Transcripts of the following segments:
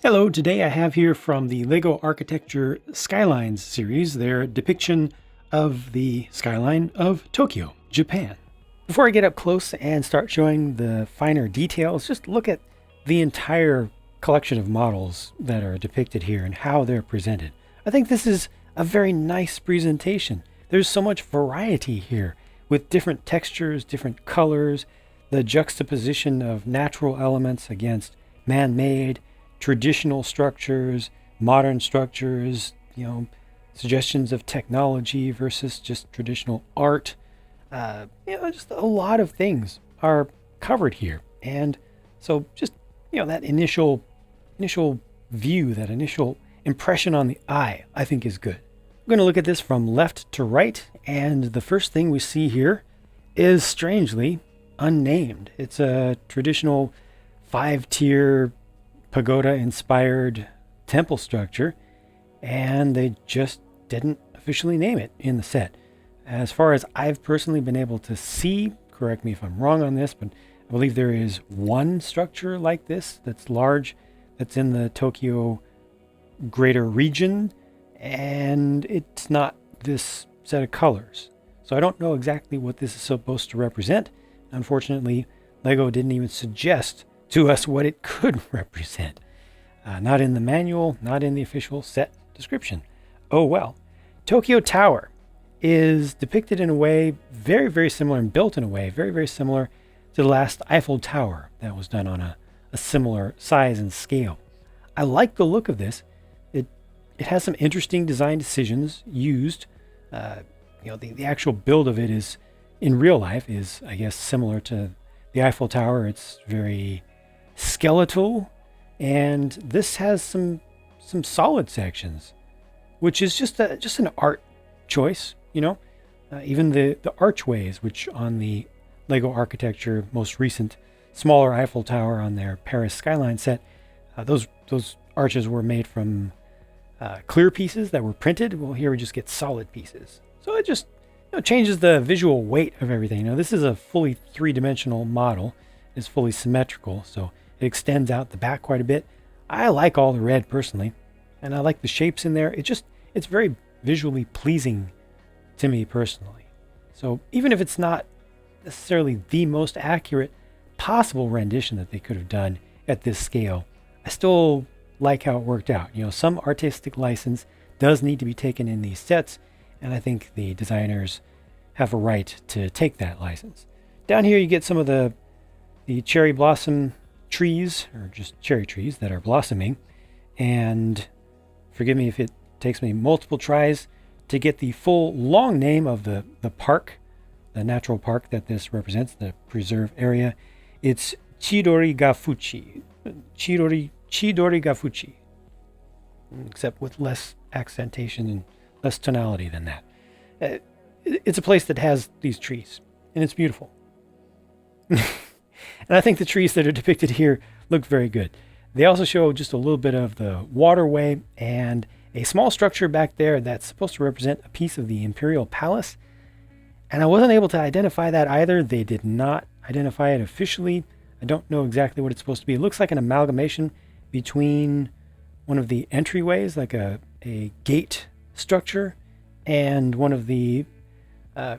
Hello, today I have here from the LEGO Architecture Skylines series their depiction of the skyline of Tokyo, Japan. Before I get up close and start showing the finer details, just look at the entire collection of models that are depicted here and how they're presented. I think this is a very nice presentation. There's so much variety here with different textures, different colors, the juxtaposition of natural elements against man-made, traditional structures, modern structures, suggestions of technology versus just traditional art. Just a lot of things are covered here. And so just, that initial view, that initial impression on the eye, I think is good. I'm going to look at this from left to right. And the first thing we see here is strangely unnamed. It's a traditional 5-tier pagoda-inspired temple structure, and they just didn't officially name it in the set. As far as I've personally been able to see, correct me if I'm wrong on this, but I believe there is one structure like this that's large, that's in the Tokyo greater region, and it's not this set of colors. So I don't know exactly what this is supposed to represent. Unfortunately, LEGO didn't even suggest to us what it could represent. Not in the manual, not in the official set description. Oh well. Tokyo Tower is depicted in a way very, very similar and built in a way very, very similar to the last Eiffel Tower that was done on a similar size and scale. I like the look of this. It has some interesting design decisions used. The actual build of it is, in real life, is, I guess, similar to the Eiffel Tower. It's very skeletal, and this has some solid sections, which is just an art choice. Even the archways, which on the LEGO Architecture most recent smaller Eiffel Tower on their Paris Skyline set, those arches were made from clear pieces that were printed. Well, here we just get solid pieces, so it just changes the visual weight of everything. This is a fully three-dimensional model. It's fully symmetrical, so it extends out the back quite a bit. I like all the red personally, and I like the shapes in there. It's very visually pleasing to me personally. So even if it's not necessarily the most accurate possible rendition that they could have done at this scale, I still like how it worked out. Some artistic license does need to be taken in these sets, and I think the designers have a right to take that license. Down here you get some of the cherry blossom trees, or just cherry trees that are blossoming, and forgive me if it takes me multiple tries to get the full long name of the park, the natural park that this represents, the preserve area. It's Chidori Gafuchi. Chidori Gafuchi, except with less accentation and less tonality than that. It's a place that has these trees, and it's beautiful. And I think the trees that are depicted here look very good. They also show just a little bit of the waterway and a small structure back there that's supposed to represent a piece of the Imperial Palace. And I wasn't able to identify that either. They did not identify it officially. I don't know exactly what it's supposed to be. It looks like an amalgamation between one of the entryways, like a gate structure, and one of the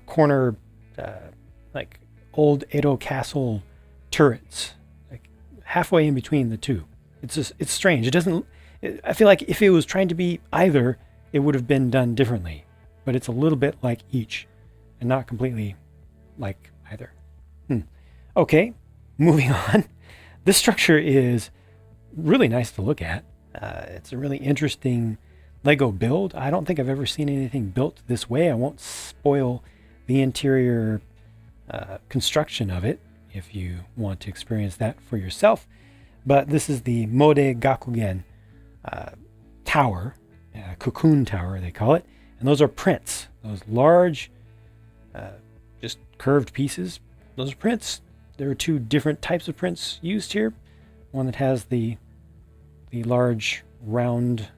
corner, like old Edo castle turrets, like halfway in between the two. It's strange. I feel like if it was trying to be either, it would have been done differently, but it's a little bit like each and not completely like either. Okay, moving on. This structure is really nice to look at. It's a really interesting LEGO build. I don't think I've ever seen anything built this way. I won't spoil the interior construction of it if you want to experience that for yourself. But this is the Mode Gakugen tower, cocoon tower they call it. And those are prints. Those large, just curved pieces. Those are prints. There are two different types of prints used here. One that has the large round.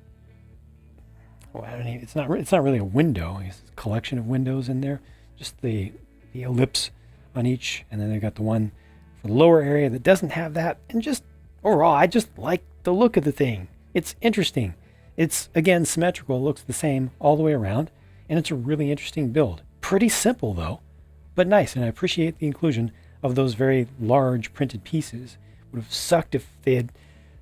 It's not really a window. It's a collection of windows in there. Just the ellipse on each, and then they've got the one for the lower area that doesn't have that. And just overall, I just like the look of the thing. It's interesting. It's, again, symmetrical, looks the same all the way around, and it's a really interesting build. Pretty simple, though, but nice, and I appreciate the inclusion of those very large printed pieces. Would have sucked if they had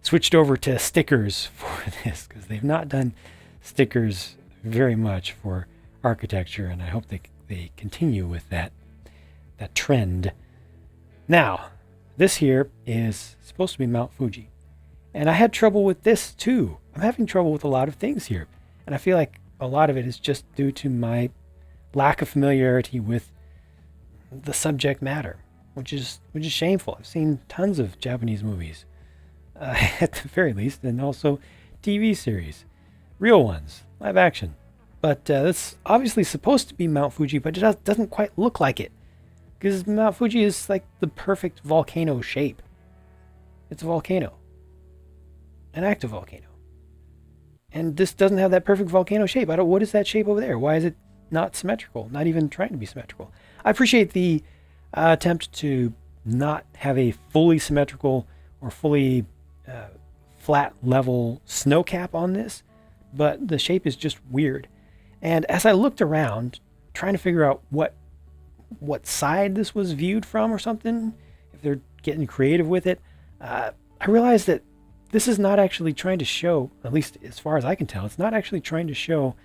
switched over to stickers for this, because they've not done stickers very much for architecture, and I hope they continue with that trend. Now, this here is supposed to be Mount Fuji, and I had trouble with this too. I'm having trouble with a lot of things here, and I feel like a lot of it is just due to my lack of familiarity with the subject matter, which is shameful. I've seen tons of Japanese movies, at the very least, and also TV series, real ones, live action. But that's obviously supposed to be Mount Fuji, but it doesn't quite look like it, because Mount Fuji is like the perfect volcano shape. It's a volcano, an active volcano. And this doesn't have that perfect volcano shape. What is that shape over there? Why is it not symmetrical? Not even trying to be symmetrical. I appreciate the attempt to not have a fully symmetrical or fully flat level snow cap on this, but the shape is just weird. And as I looked around, trying to figure out what side this was viewed from or something, if they're getting creative with it, I realized that this is not actually trying to show, at least as far as I can tell, it's not actually trying to show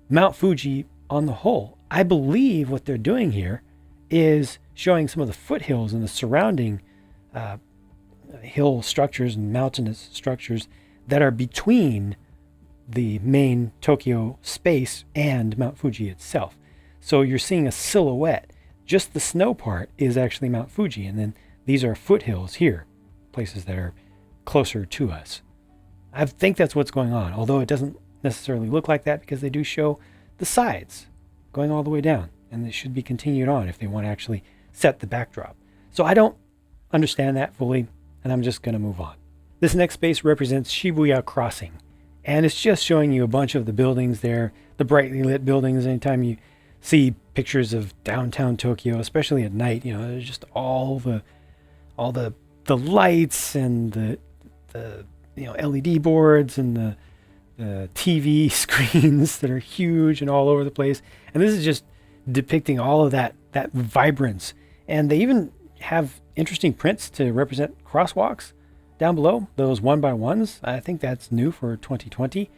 Mount Fuji on the whole. I believe what they're doing here is showing some of the foothills and the surrounding hill structures and mountainous structures that are between the main Tokyo space and Mount Fuji itself. So you're seeing a silhouette. Just the snow part is actually Mount Fuji, and then these are foothills here, places that are closer to us. I think that's what's going on, although it doesn't necessarily look like that because they do show the sides going all the way down, and they should be continued on if they want to actually set the backdrop. So I don't understand that fully, and I'm just going to move on. This next space represents Shibuya Crossing, and it's just showing you a bunch of the buildings there, the brightly lit buildings. Anytime you see pictures of downtown Tokyo, especially at night, there's just all the lights and the LED boards and the TV screens that are huge and all over the place. And this is just depicting all of that vibrance. And they even have interesting prints to represent crosswalks down below, those 1x1s. I think that's new for 2020.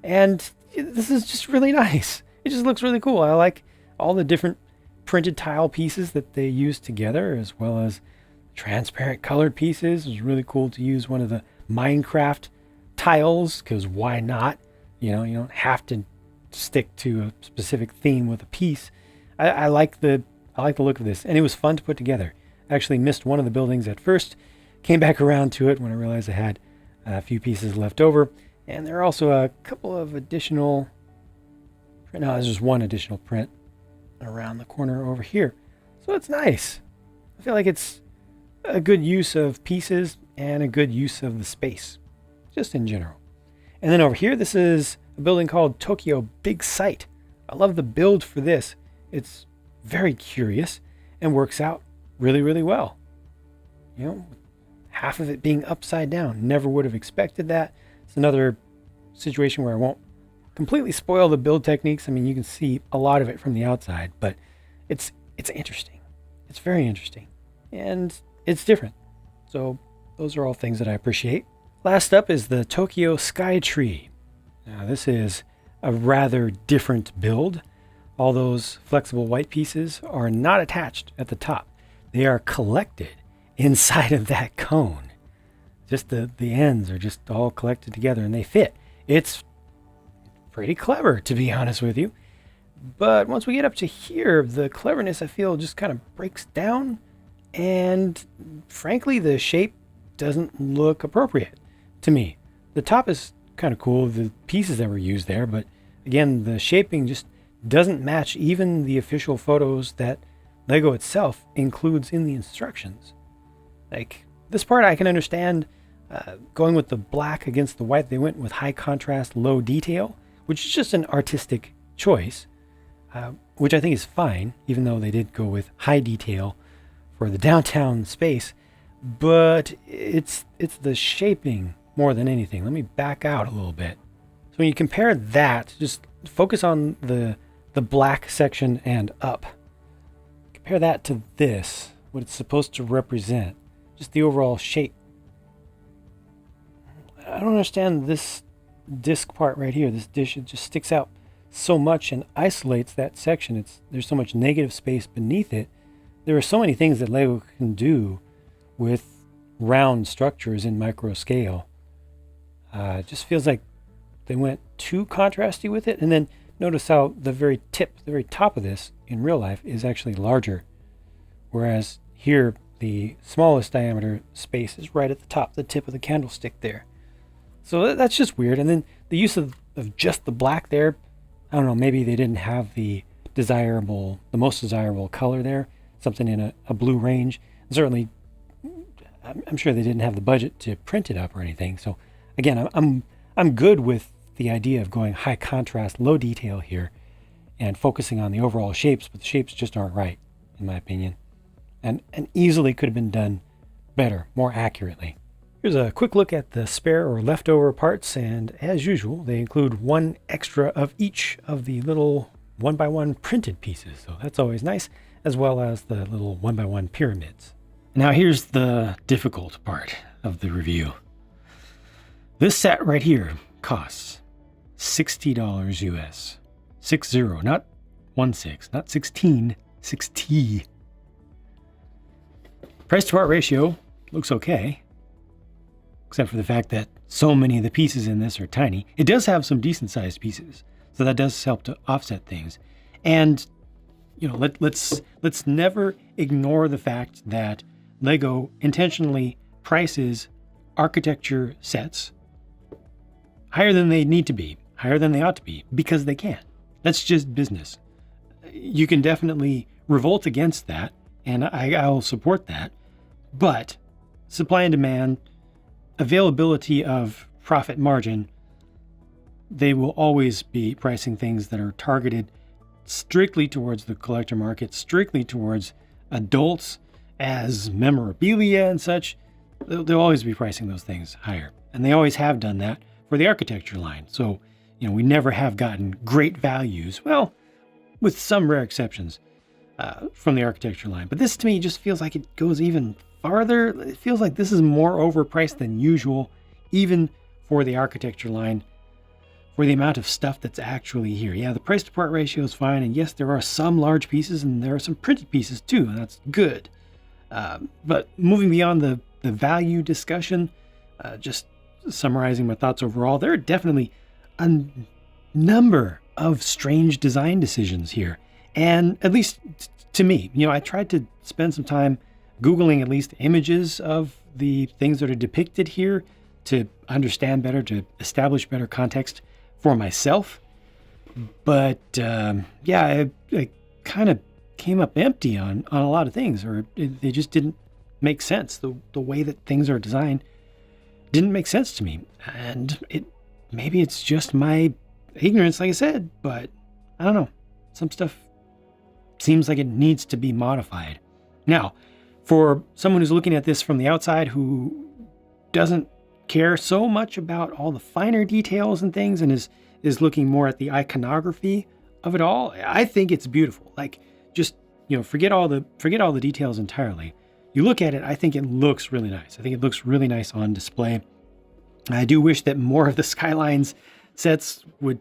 And this is just really nice. It just looks really cool. I like all the different printed tile pieces that they use together, as well as transparent colored pieces. It was really cool to use one of the Minecraft tiles, because why not? You don't have to stick to a specific theme with a piece. I like the look of this, and it was fun to put together. I actually missed one of the buildings at first, came back around to it when I realized I had a few pieces left over, and there are also a couple of additional. No, there's just one additional print around the corner over here, so it's nice. I feel like it's a good use of pieces and a good use of the space, just in general. And then over here, this is a building called Tokyo Big Sight. I love the build for this. It's very curious and works out really, really well. Half of it being upside down. Never would have expected that. It's another situation where I won't completely spoil the build techniques. I mean, you can see a lot of it from the outside, but it's interesting. It's very interesting. And it's different. So those are all things that I appreciate. Last up is the Tokyo Sky Tree. Now this is a rather different build. All those flexible white pieces are not attached at the top. They are collected inside of that cone. Just the ends are just all collected together and they fit. It's pretty clever, to be honest with you. But once we get up to here, the cleverness, I feel, just kind of breaks down. And frankly, the shape doesn't look appropriate to me. The top is kind of cool, the pieces that were used there, but again, the shaping just doesn't match even the official photos that Lego itself includes in the instructions. Like, this part I can understand going with the black against the white. They went with high contrast, low detail, which is just an artistic choice, which I think is fine, even though they did go with high detail for the downtown space. But it's the shaping more than anything. Let me back out a little bit. So when you compare that, just focus on the black section and up. Compare that to this, what it's supposed to represent, just the overall shape. I don't understand this disc part right here, this dish. It just sticks out so much and isolates that section. There's so much negative space beneath it. There are so many things that Lego can do with round structures in micro scale. It just feels like they went too contrasty with it. And then notice how the very top of this in real life is actually larger. Whereas here, the smallest diameter space is right at the top, the tip of the candlestick there. So that's just weird. And then the use of just the black there, I don't know, maybe they didn't have the most desirable color there, something in a blue range. Certainly, I'm sure they didn't have the budget to print it up or anything. So again, I'm good with the idea of going high contrast, low detail here and focusing on the overall shapes, but the shapes just aren't right, in my opinion. And easily could have been done better, more accurately. Here's a quick look at the spare or leftover parts, and as usual, they include one extra of each of the little 1x1 printed pieces, so that's always nice, as well as the little 1x1 pyramids. Now here's the difficult part of the review. This set right here costs $60 US. 60, not 16, not 16, 60. Price to part ratio looks okay, except for the fact that so many of the pieces in this are tiny. It does have some decent sized pieces, so that does help to offset things. And let's never ignore the fact that Lego intentionally prices architecture sets higher than they need to be, higher than they ought to be, because they can. That's just business. You can definitely revolt against that, and I'll support that. But supply and demand, availability of profit margin, they will always be pricing things that are targeted strictly towards the collector market, strictly towards adults as memorabilia and such. They'll always be pricing those things higher. And they always have done that for the architecture line. So, we never have gotten great values, well, with some rare exceptions, from the architecture line. But this to me just feels like it goes even farther. It feels like this is more overpriced than usual, even for the architecture line, for the amount of stuff that's actually here. Yeah, the price to part ratio is fine. And yes, there are some large pieces and there are some printed pieces too, and that's good. But moving beyond the value discussion, just summarizing my thoughts overall, there are definitely a number of strange design decisions here. And at least to me, I tried to spend some time Googling at least images of the things that are depicted here to understand better, to establish better context for myself. But I kind of came up empty on a lot of things, or they just didn't make sense. The way that things are designed didn't make sense to me. And maybe it's just my ignorance, like I said, but I don't know. Some stuff seems like it needs to be modified. Now, for someone who's looking at this from the outside who doesn't care so much about all the finer details and things and is looking more at the iconography of it all, I think it's beautiful. Like, just, forget all the details entirely. You look at it, I think it looks really nice. I think it looks really nice on display. I do wish that more of the Skylines sets would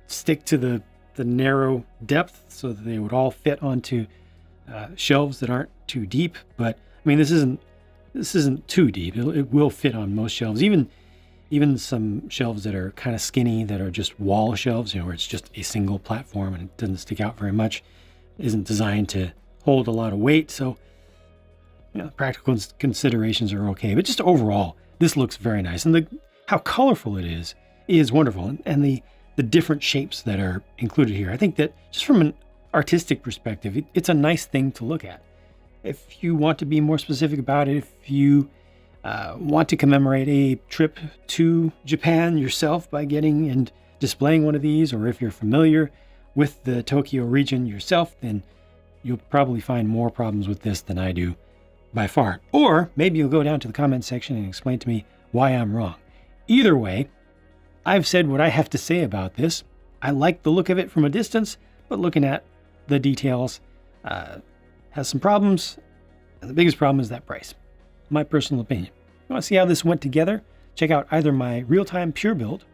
stick to the narrow depth so that they would all fit onto shelves that aren't too deep. But I mean, this isn't too deep. It will fit on most shelves, even some shelves that are kind of skinny, that are just wall shelves, where it's just a single platform and it doesn't stick out very much, isn't designed to hold a lot of weight. So, practical considerations are okay. But just overall, this looks very nice. And how colorful it is wonderful. And the different shapes that are included here. I think that just from an artistic perspective, it's a nice thing to look at. If you want to be more specific about it, if you want to commemorate a trip to Japan yourself by getting and displaying one of these, or if you're familiar with the Tokyo region yourself, then you'll probably find more problems with this than I do by far. Or maybe you'll go down to the comment section and explain to me why I'm wrong. Either way, I've said what I have to say about this. I like the look of it from a distance, but looking at the details has some problems. And the biggest problem is that price. My personal opinion. If you want to see how this went together, check out either my real-time pure build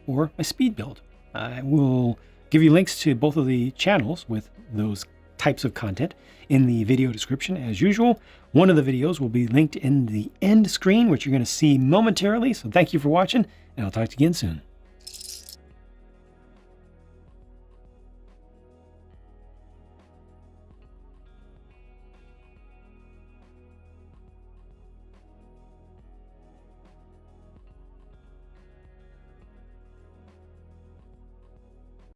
or my speed build. I will give you links to both of the channels with those types of content in the video description as usual. One of the videos will be linked in the end screen, which you're going to see momentarily. So thank you for watching, and I'll talk to you again soon.